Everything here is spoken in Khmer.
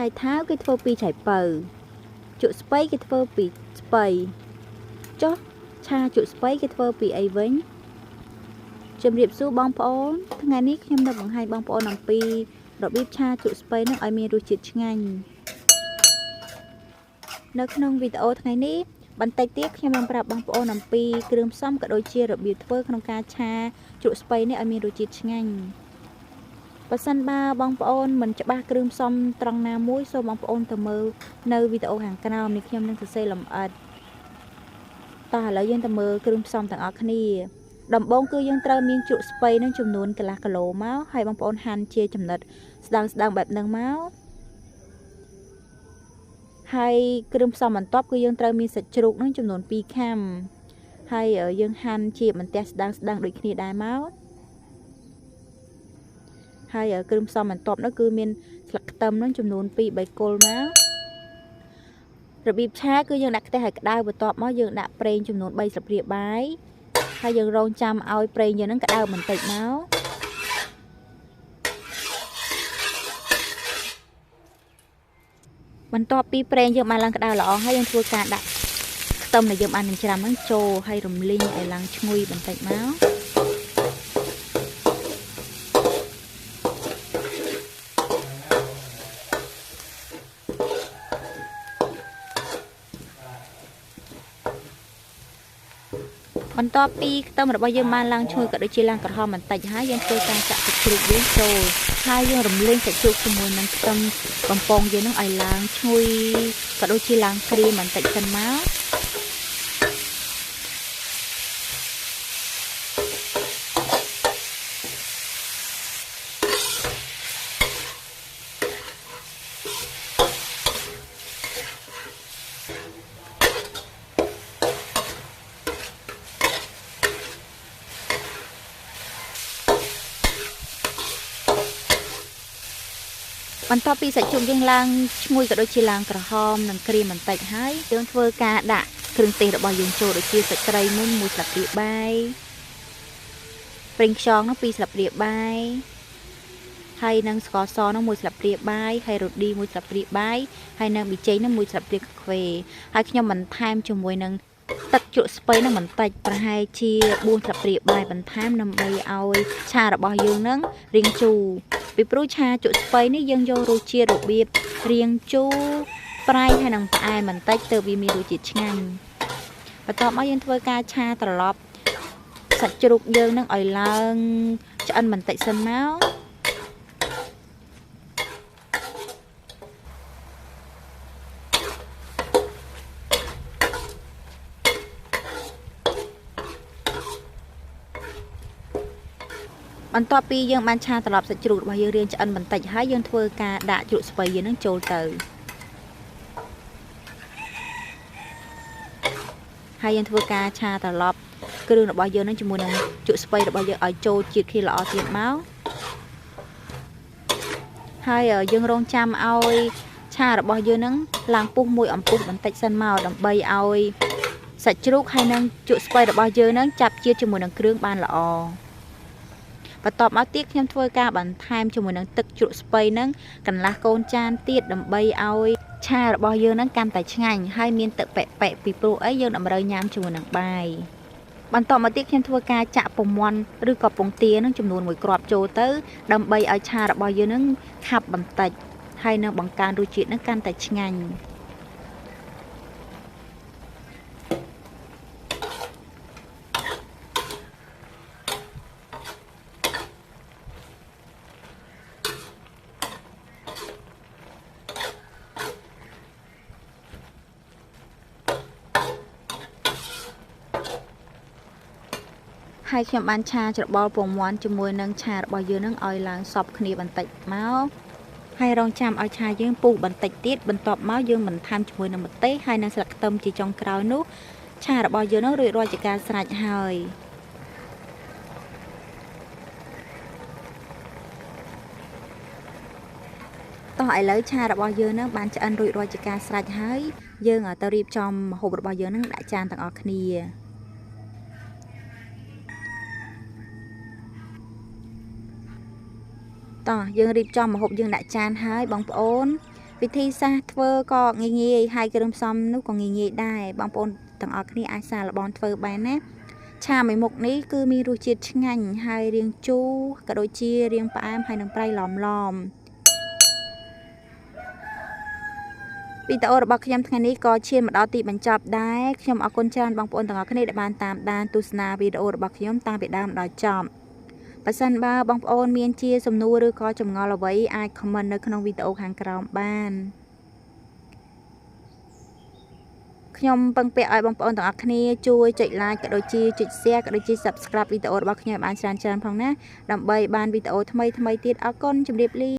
ថៃថាវគេធ្វើពីឆៃពៅជក់ស្ពៃគេធ្វើពីស្ពៃចុះឆាជក់ស្ពៃគេធ្វើពីអីវិញជំរាបសួរបងប្អូនថ្ងៃនេះខ្ញុំនឹងបង្ហាញបងប្អូនអំពីរបៀបឆាជក់ស្ពៃនឹងឲ្យមានរសជាតិឆ្ងាញ់នៅក្នុងវីដេអូថ្ងៃនេះបន្តិចទៀតខ្ញុំនឹងប្រាប់បងប្អូនអំពីគ្រឿងផ្សំក៏ដូចជារបៀបធ្វើក្នុងការឆាជ្រក់ស្ពៃនេះឲ្យមានរសជាតិឆ្ងាញ់បើសិនបើបងប្អូនមិនច្បាស់គ្រឿងផ្សំត្រង់ណាមួយសូមបងប្អូនទៅមើលនៅវីដេអូខាងក្រោមនេះខ្ញុំនឹងសរសេរលម្អិតតោះឥឡូវយើងទៅមើលគ្រឿងផ្សំទាំងអស់គ្នាដំបូងគឺយើងត្រូវមានជ្រក់ស្ពៃនឹងចំនួនកន្លះគីឡូមកហើយបងប្អូនហាន់ជាចំណិតស្ដើងបែបហ្នឹងមកហើយគ្រឿងផ្សំបន្ទាប់គឺយើងត្រូវមានសាច់ជ្រូកនឹងចំនួន2ខាំហើយយើងហាន់ជាបន្ទះស្ដើងដូចគ្នាដែរមកហើយគ្រឿងផ្សំបន្ទាប់នោះគឺមានស្លឹកខ្ទឹមនឹងចំនួន2-3គល់មករបៀបឆាគឺយើងដាក់ខ្ទះឲ្យក្តៅបន្ទាប់មកយើងដាក់ប្រេងចំនួន3ស្លាបព្រាបាយហើយយើងរងចាំឲ្យប្រេងយើងនឹងក្តៅបន្តិចមកបន្ទាប់ពីប្រេងយើងបានឡើងក្តៅល្អហើយយើងធ្វើការដាក់ខ្ទឹមដែលយើងបានចិញ្ច្រាំហ្នឹងចូលហើយរំលីងឲ្យឡើងឈ្ងុយបន្តិចមកបន្ទាប់ពីខ្ទឹមរបស់យើងបានឡើងឈ្ងុយក៏ដូចជាឡើងក្រហមបន្តិចហើយយើងធ្វើការចាក់សាច់ជ្រូកយើងចូលហើយយើងរំលីងសាច់ជ្រូកជាមួយនឹងខ្ទឹមបំពងយើងនឹងឲ្យឡើងឈ្ងុយក៏ដូចជាឡើងក្រៀមបន្តិចសិនមកបន្ទាប់ពីសាច់ជ្រូកយើងឡើងឈ្ងុយក៏ដូចជាឡើងក្រហមនិងក្រៀមបន្តិចហើយយើងធ្វើការដាក់គ្រឿងទេសរបស់យើងចូលដូចជាសាច់ត្រីមុន1ស្លាបព្រាបាយប្រេងខ្យងនោះ2ស្លាបព្រាបាយហើយនឹងស្ករសនោះ1ស្លាបព្រាបាយហើយរ៉ូឌី1ស្លាបព្រាបាយហើយនឹងប៊ីចេងនោះ1ស្លាបព្រាកាហ្វេហើយខ្ញុំបន្ថែមជាមួយនឹងទឹកជ្រក់ស្ពៃនឹងបន្តិចប្រហែលជា4ស្លាបព្រាបាយបន្ថែមដើម្បីឲ្យឆារបស់យើងនឹងរាងជូរពីព្រោះឆាជក់ស្ពៃនេះយើងយករសជាតិរបៀបរាងជូរប្រៃហើយនឹងផ្អែមបន្តិចទើបវាមានរសជាតិឆ្ងាញ់បន្ទាប់មកយើងធ្វើការឆាត្រឡប់សាច់ជ្រូកយើងនឹងឲ្យឡើងឆ្អិនបន្តិចសិនមកបន្ទាប់ពីយើងបានឆាត្រឡប់សាច់ជ្រូករបស់យើងរាងឆ្អិនបន្តិចហើយយើងធ្វើការដាក់ជ្រក់ស្ពៃយើងនឹងចូលទៅហើយយើងធ្វើការឆាត្រឡប់គ្រឿងរបស់យើងនឹងជាមួយនឹងជ្រក់ស្ពៃរបស់យើងឲ្យចូលជាតិគ្នាល្អទៀតមកហើយយើងរងចាំឲ្យឆារបស់យើងនឹងឡើងពុះមួយអំពុះបន្តិចសិនមកដើម្បីឲ្យសាច់ជ្រូកហើយនឹងជ្រក់ស្ពៃរបស់យើងនឹងចាប់ជាតិជាមួយនឹងគ្រឿងបានល្អបន្ទាប់មកទៀតខ្ញុំធ្វើការបន្ថែមជាមួយនឹងទឹកជ្រក់ស្ពៃនឹងកន្លះកូនចានទៀតដើម្បីឲ្យឆារបស់យើងនឹងកាន់តែឆ្ងាញ់ហើយមានទឹកប៉ែកពីព្រោះអីយើងតម្រូវញ៉ាំជាមួយនឹងបាយបន្ទាប់មកទៀតខ្ញុំធ្វើការចាក់ពងមាន់ឬក៏ពងទានឹងចំនួន1គ្រាប់ចូលទៅដើម្បីឲ្យឆារបស់យើងនឹងខាប់បន្តិចហើយនឹងបង្កើនរសជាតិនឹងកាន់តែឆ្ងាញ់ហើយខ្ញុំបានឆាច្របល់ពងមាន់ជាមួយនឹងឆារបស់យើងនឹងឲ្យឡើងសព្វគ្នាបន្តិចមកហើយរងចាំឲ្យឆាយើងពុះបន្តិចទៀតបន្ទាប់មកយើងបន្ថែមជាមួយនឹងម្ទេសហើយនឹងស្លឹកខ្ទឹមជាចុងក្រោយនោះឆារបស់យើងនឹងរួចរាល់ជាការស្រេចហើយតោះឥឡូវឆារបស់យើងនឹងបានឆ្អិនរួចរាល់ជាការស្រេចហើយយើងទៅរៀបចំម្ហូបរបស់យើងនឹងដាក់ចានទាំងអស់គ្នាតោះយើងរៀបចំម្ហូបយើងដាក់ចានហើយបងប្អូន วิธีសាស្ត្រធ្វើក៏ងាយៗហើយគ្រឿងផ្សំនោះក៏ងាយៗដែរបងប្អូនទាំងអស់គ្នាអាចសាកល្បងធ្វើបានណាឆាមួយមុខនេះគឺមានរសជាតិឆ្ងាញ់ហើយរាងជូរក៏ដូចជារាងផ្អែមហើយនឹងប្រៃឡំវីដេអូរបស់ខ្ញុំថ្ងៃនេះក៏ឈានមកដល់ទីបញ្ចប់ដែរខ្ញុំអរគុណច្រើនបងប្អូនទាំងអស់គ្នាដែលបានតាមដានទស្សនាវីដេអូរបស់ខ្ញុំតាំងពីដើមដល់ចប់បើសិនបើបងប្អូនមានជាសំណួរឬក៏ចម្ងល់អ្វីអាច comment នៅក្នុងវីដេអូខាងក្រោមបានខ្ញុំពឹងពាក់ឲ្យបងប្អូនទាំងអស់គ្នាជួយចុច like ក៏ដូចជាចុច share ក៏ដូចជា subscribe វីដេអូរបស់ខ្ញុំបានច្រើនផងណាដើម្បីបានវីដេអូថ្មីទៀតអរគុណជម្រាបលា